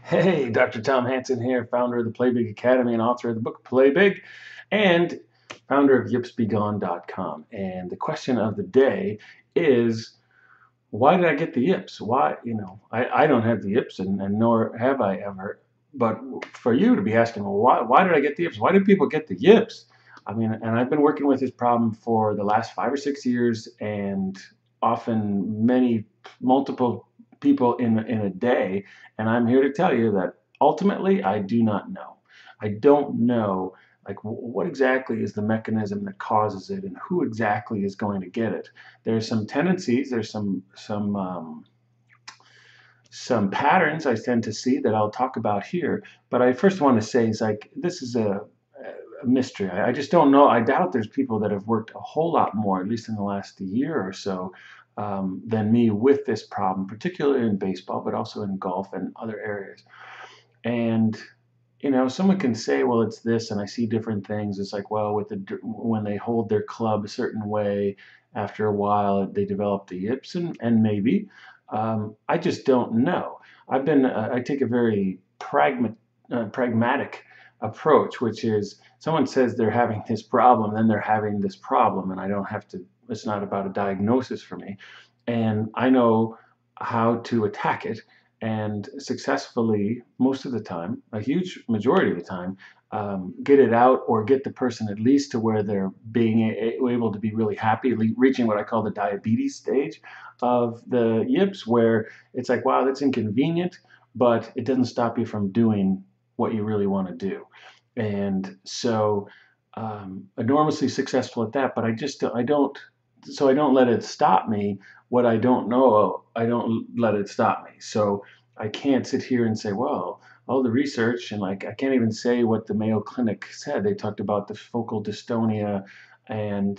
Hey, Dr. Tom Hansen here, founder of the Play Big Academy and author of the book Play Big, and founder of yipsbegone.com. And the question of the day is, why did I get the yips? Why, I don't have the yips, and nor have I ever. But for you to be asking, well, why did I get the yips? Why do people get the yips? I mean, and I've been working with this problem for the last 5 or 6 years, and often multiple people in a day. And I'm here to tell you that ultimately, I do not know. I don't know, like, what exactly is the mechanism that causes it, and who exactly is going to get it. There's some tendencies, there's some patterns I tend to see that I'll talk about here. But I first want to say is, like, this is a mystery. I just don't know. I doubt there's people that have worked a whole lot more, at least in the last year or so, than me with this problem, particularly in baseball, but also in golf and other areas. And someone can say, well, it's this, and I see different things. It's like, well, when they hold their club a certain way, after a while they develop the yips, and maybe. I just don't know. I take a very pragmatic approach, which is, someone says they're having this problem, then they're having this problem, and I don't have to. It's not about a diagnosis for me, and I know how to attack it, and successfully, most of the time, a huge majority of the time, get it out, or get the person at least to where they're being able to be really happy, reaching what I call the diabetes stage of the yips, where it's like, wow, that's inconvenient, but it doesn't stop you from doing what you really want to do. And so, enormously successful at that, but I don't, so I don't let it stop me. What I don't know, I don't let it stop me. So I can't sit here and say, well, all the research, and, like, I can't even say what the Mayo Clinic said. They talked about the focal dystonia, and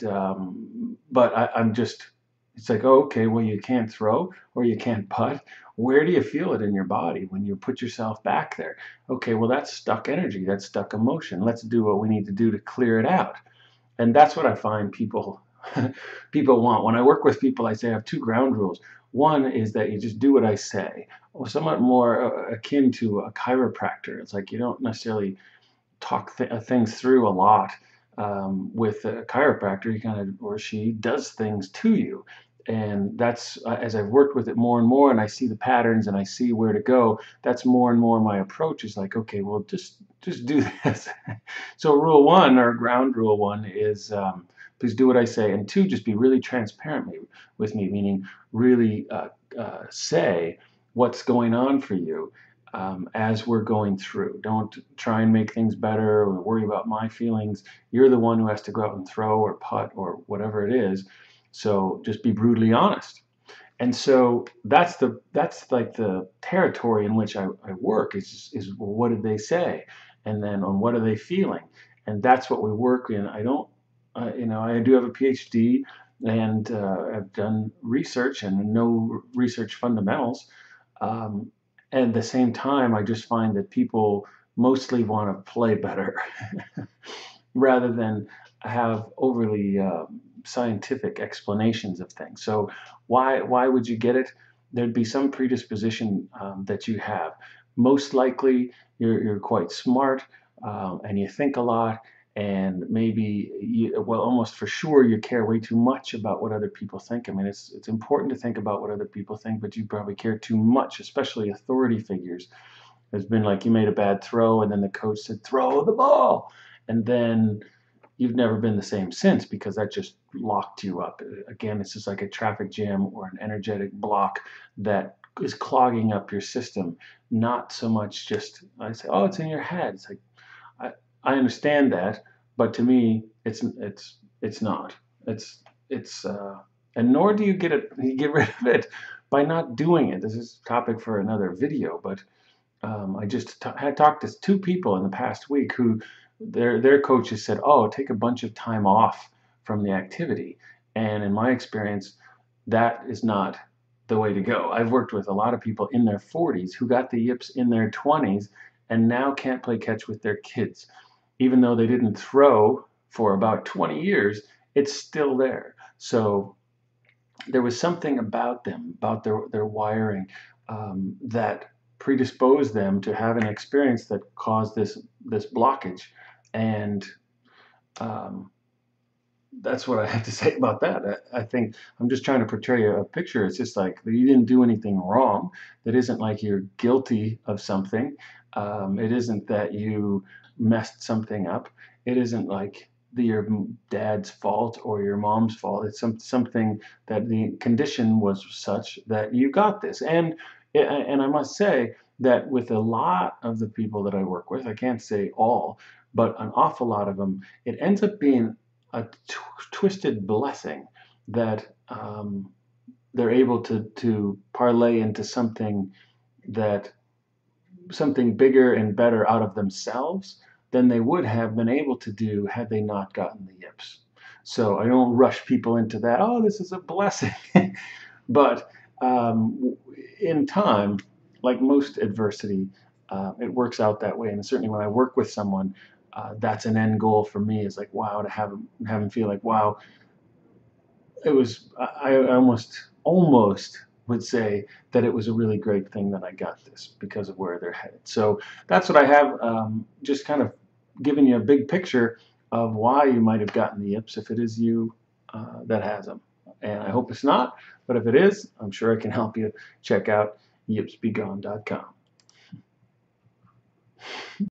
but I'm just, it's like, oh, okay, well, you can't throw or you can't putt. Where do you feel it in your body when you put yourself back there? Okay, well, that's stuck energy, that's stuck emotion. Let's do what we need to do to clear it out. And that's what I find people people want. When I work with people, I say I have two ground rules. One is that you just do what I say, or somewhat more akin to a chiropractor. It's like, you don't necessarily talk things through a lot. With a chiropractor, he kind of, or she, does things to you. And that's, as I've worked with it more and more, and I see the patterns and I see where to go, that's more and more my approach, is like, okay, well, just do this. So rule one, or ground rule one, is, please do what I say. And two, just be really transparent with me, meaning really say what's going on for you, as we're going through. Don't try and make things better or worry about my feelings. You're the one who has to go out and throw or putt or whatever it is. So just be brutally honest. And so that's like the territory in which I work, is well, what did they say? And then, on what are they feeling? And that's what we work in. I don't, I do have a PhD, and I've done research and know research fundamentals. At the same time, I just find that people mostly want to play better rather than have overly scientific explanations of things. So why would you get it? There'd be some predisposition that you have. Most likely, you're quite smart, and you think a lot, and maybe well, almost for sure, you care way too much about what other people think. I mean, it's important to think about what other people think, but you probably care too much, especially authority figures. There's been, like, you made a bad throw, and then the coach said, throw the ball, and then you've never been the same since, because that just locked you up. Again, it's just like a traffic jam or an energetic block that is clogging up your system. Not so much just, I say, oh, it's in your head. It's like, I understand that, but to me, it's not. And nor do you get rid of it by not doing it. This is a topic for another video, but I just had talked to two people in the past week who their coaches said, oh, take a bunch of time off from the activity. And in my experience, that is not the way to go. I've worked with a lot of people in their 40s who got the yips in their 20s and now can't play catch with their kids. Even though they didn't throw for about 20 years, it's still there. So there was something about them, about their wiring, that predispose them to have an experience that caused this blockage. And um, that's what I have to say about that. I think I'm just trying to portray a picture. It's just like you didn't do anything wrong. That isn't like you're guilty of something. It isn't that you messed something up. It isn't like your dad's fault or your mom's fault. It's something that the condition was such that you got this. And I must say that with a lot of the people that I work with, I can't say all, but an awful lot of them, it ends up being a twisted blessing that they're able to parlay into that something bigger and better out of themselves than they would have been able to do had they not gotten the yips. So I don't rush people into that. Oh, this is a blessing, but in time, like most adversity, it works out that way. And certainly when I work with someone, that's an end goal for me. Is like, wow, to have them feel like, wow, it was. I almost would say that it was a really great thing that I got this because of where they're headed. So that's what I have. Just kind of giving you a big picture of why you might have gotten the yips if it is you that has them. And I hope it's not, but if it is, I'm sure I can help you. Check out yipsbegone.com.